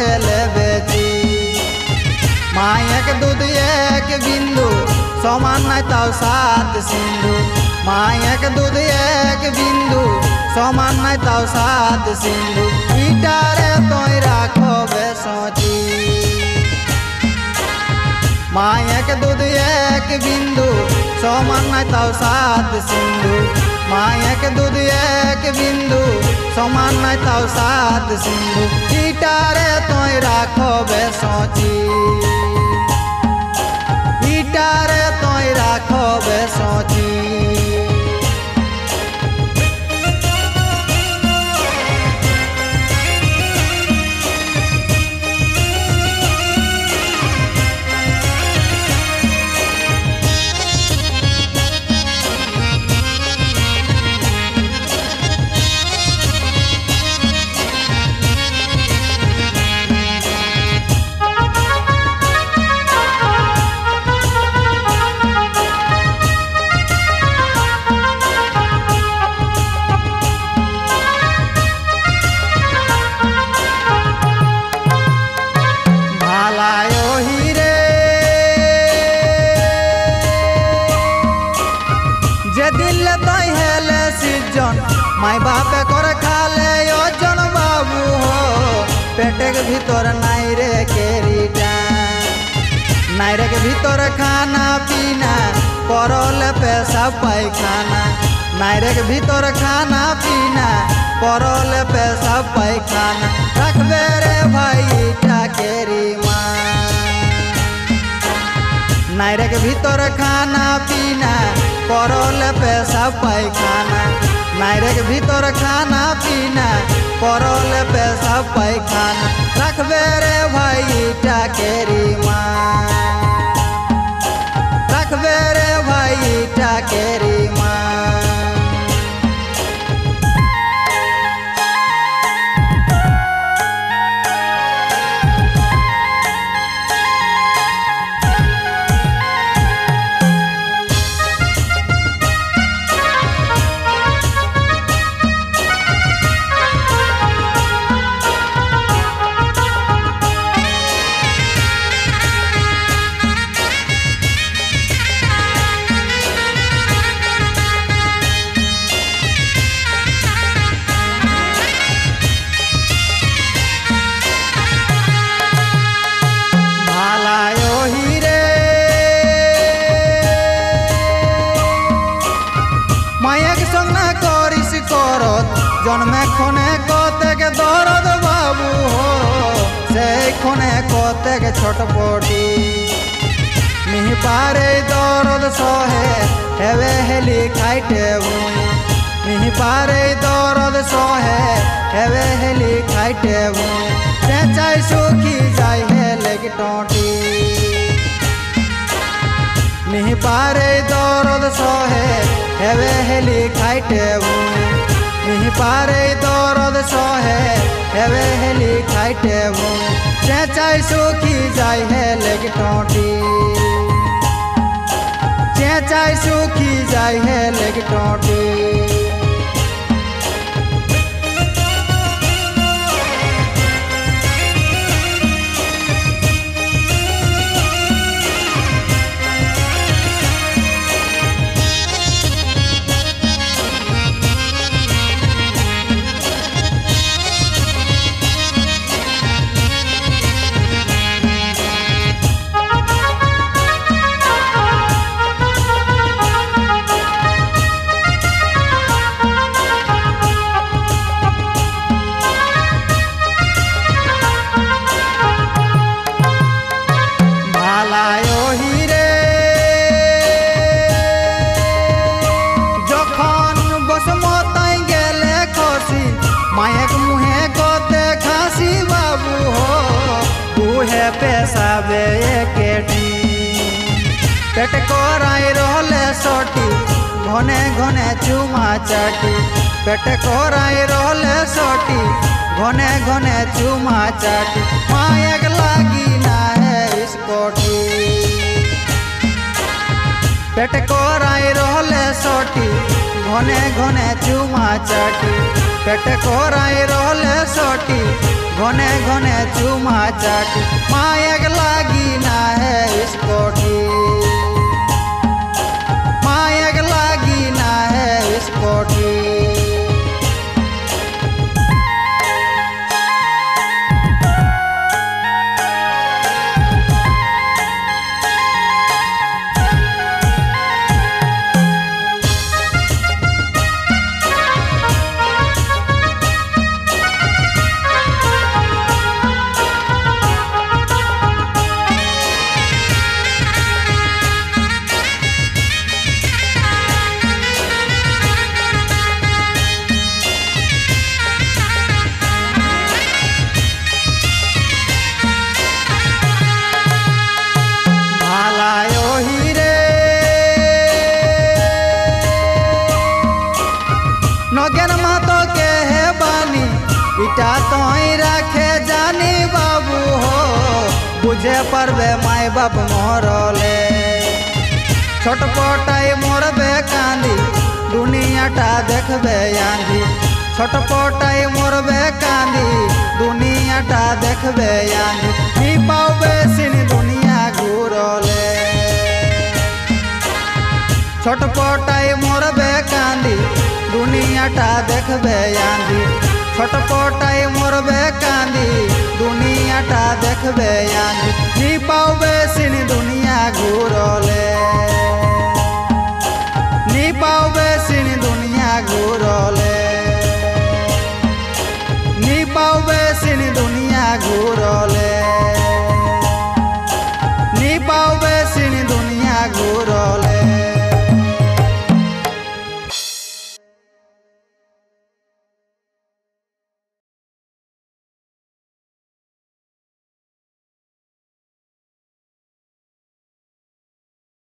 देले बेची मायक दूध एक बिंदु समान नहीं ताऊ सात सिंधु मायक दूध एक बिंदु समान नहीं ताऊ सात सिंधु इटारे तोय राखो बेसोची मायक दूध एक बिंदु समान नहीं ताऊ सात सिंधु मायक दूध एक बिंदु समान नहीं ताऊ सात सिंधु इटारे तोय राखो बेसोची इटारे तोय राखो बेसोची माई बाप कर खाले ओजन बाबू हो पेट के भीतर नायरे के रीटा नायरे के भीतर खाना पीना परल पैसा पैखाना नायरे के भीतर खाना पीना परल पैसा पैखाना रखबे रे भाई टाकेरी माँ नायरे के भीतर खाना पीना परल पैसा पैखाना नायरे के भीतर खाना पीना परल पैसा पैखाना रखबे रे भाई टाकेरी माँ रखबे रे भाई टाकेरी माँ जन्मे खने कतेक दर्द बाबू हो से खने कतेक छटपटी मिहि पारे दर्द सहे हेवे हेली खाइटे बुई मिहि पारे दर्द सहे हेवे हेली खाइटे बुई चाय सुखी जाय हे लेग टोटी मिहि पारे दर्द सहे हेवे हेली खाइटे बुई मिहि पारे दर्द सहे हेवे हेली खाइटे बुई चाय सुखी जाय हे लेग टोटी चाय सुखी जाय हे लेग टोटी पेशाबे केटी पेट कोराई रोले सोटी घने घने चुमा चाटी पेट कोराई रोले सोटी घने घने चुमा चाटी मायक लागी ना है इसकोटी पेट कोराई रोले सोटी घने घने चुमा चाटी पेट कोराई रोले सोटी घने घने चुमा चाटी मायक लागी ना है इसको ठीक, मायक लागी ना है इसको ठीक। नगेन मातो के है बानी इटा तो ही रखे जानी बाबू हो, बुझे परबे माय बाप मोरले। छोटपटाई मोरबे कांदी दुनियाटा देखबे आंधी, छोटपटाई मोरबे कांदी दुनियाटा देखबे आंधी। नी पावे सिन दुनिया घूरले, छोटपटाई मोरबे कांदी दुनियाटा देखबे आंधी, छोटपटाई मोरबे कांदी दुनियाटा देखबे आंधी। नी पावे सिन दुनिया घूरले, नी पावे सिन दुनिया घूरले, नी पावे